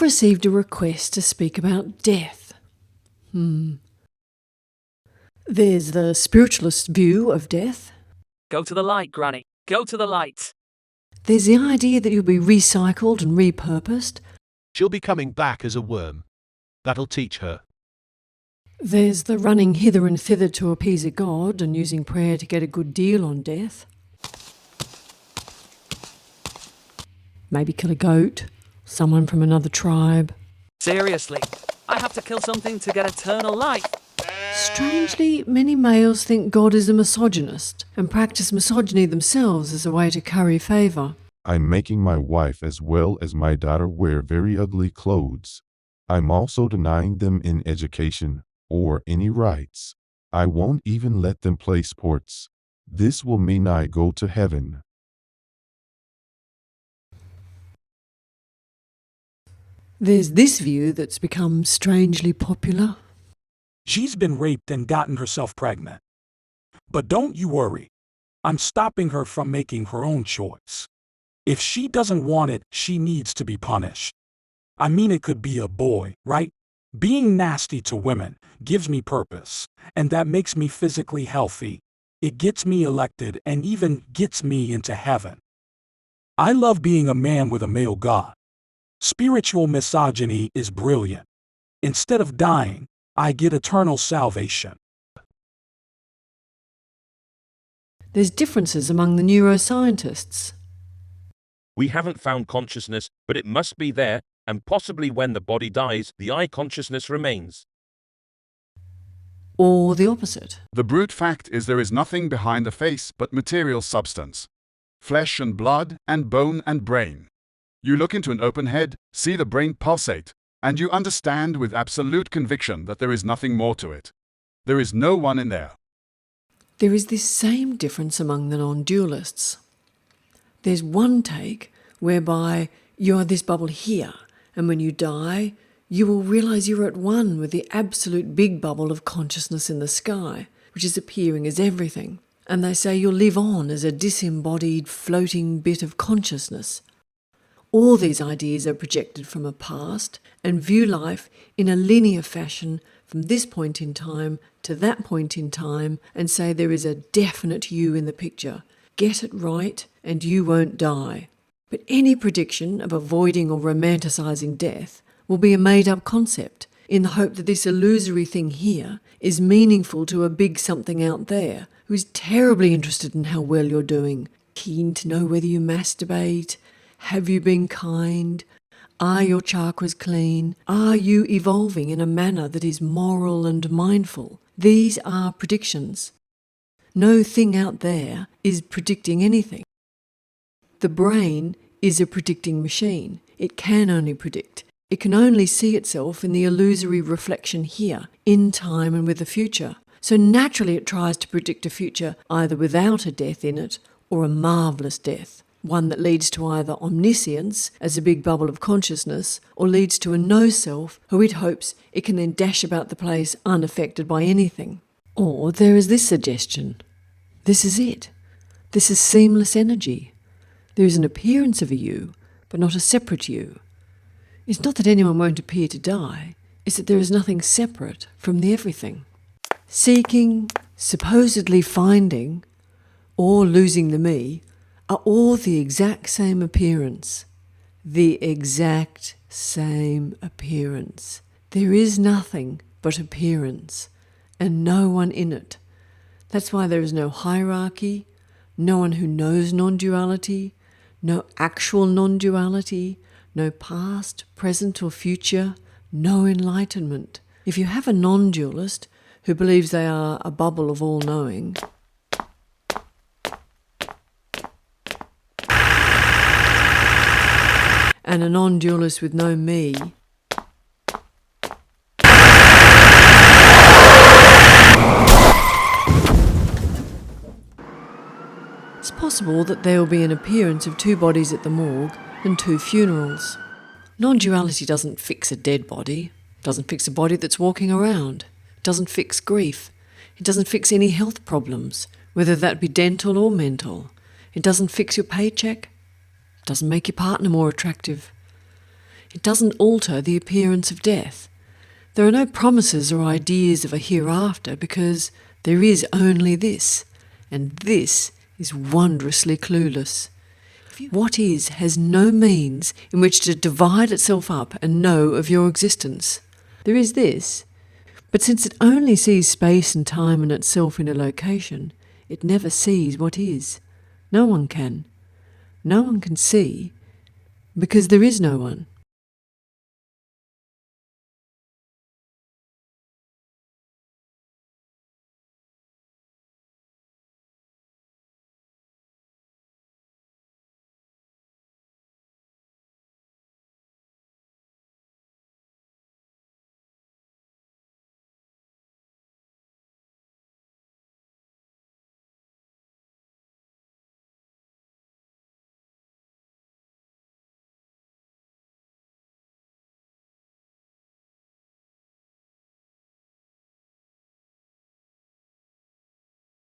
I've received a request to speak about death. There's the spiritualist view of death. Go to the light, Granny. Go to the light. There's the idea that you'll be recycled and repurposed. She'll be coming back as a worm. That'll teach her. There's the running hither and thither to appease a god and using prayer to get a good deal on death. Maybe kill a goat, someone from another tribe. Seriously, I have to kill something to get eternal life. Strangely, many males think God is a misogynist and practice misogyny themselves as a way to curry favour. I'm making my wife as well as my daughter wear very ugly clothes. I'm also denying them in education or any rights. I won't even let them play sports. This will mean I go to heaven. There's this view that's become strangely popular. She's been raped and gotten herself pregnant. But don't you worry. I'm stopping her from making her own choice. If she doesn't want it, she needs to be punished. I mean, it could be a boy, right? Being nasty to women gives me purpose, and that makes me physically healthy. It gets me elected and even gets me into heaven. I love being a man with a male god. Spiritual misogyny is brilliant. Instead of dying, I get eternal salvation. There's differences among the neuroscientists. We haven't found consciousness, but it must be there, and possibly when the body dies, the eye consciousness remains. Or the opposite. The brute fact is there is nothing behind the face but material substance. Flesh and blood and bone and brain. You look into an open head, see the brain pulsate, and you understand with absolute conviction that there is nothing more to it. There is no one in there. There is this same difference among the non-dualists. There's one take whereby you are this bubble here, and when you die, you will realise you're at one with the absolute big bubble of consciousness in the sky, which is appearing as everything. And they say you'll live on as a disembodied, floating bit of consciousness. All these ideas are projected from a past and view life in a linear fashion from this point in time to that point in time and say there is a definite you in the picture. Get it right and you won't die. But any prediction of avoiding or romanticising death will be a made-up concept in the hope that this illusory thing here is meaningful to a big something out there who is terribly interested in how well you're doing, keen to know whether you masturbate. Have you been kind? Are your chakras clean? Are you evolving in a manner that is moral and mindful? These are predictions. No thing out there is predicting anything. The brain is a predicting machine. It can only predict. It can only see itself in the illusory reflection here, in time and with the future. So naturally it tries to predict a future either without a death in it or a marvellous death. One that leads to either omniscience as a big bubble of consciousness or leads to a no-self who it hopes it can then dash about the place unaffected by anything. Or there is this suggestion. This is it. This is seamless energy. There is an appearance of a you, but not a separate you. It's not that anyone won't appear to die, it's that there is nothing separate from the everything. Seeking, supposedly finding, or losing the me are all the exact same appearance. The exact same appearance. There is nothing but appearance, and no one in it. That's why there is no hierarchy, no one who knows non-duality, no actual non-duality, no past, present or future, no enlightenment. If you have a non-dualist who believes they are a bubble of all-knowing, and a non-dualist with no me, it's possible that there will be an appearance of two bodies at the morgue and two funerals. Non-duality doesn't fix a dead body, doesn't fix a body that's walking around, doesn't fix grief, it doesn't fix any health problems, whether that be dental or mental. It doesn't fix your paycheck, doesn't make your partner more attractive. It doesn't alter the appearance of death. There are no promises or ideas of a hereafter because there is only this, and this is wondrously clueless. What is has no means in which to divide itself up and know of your existence. There is this, but since it only sees space and time and itself in a location, it never sees what is. No one can. No one can see, because there is no one.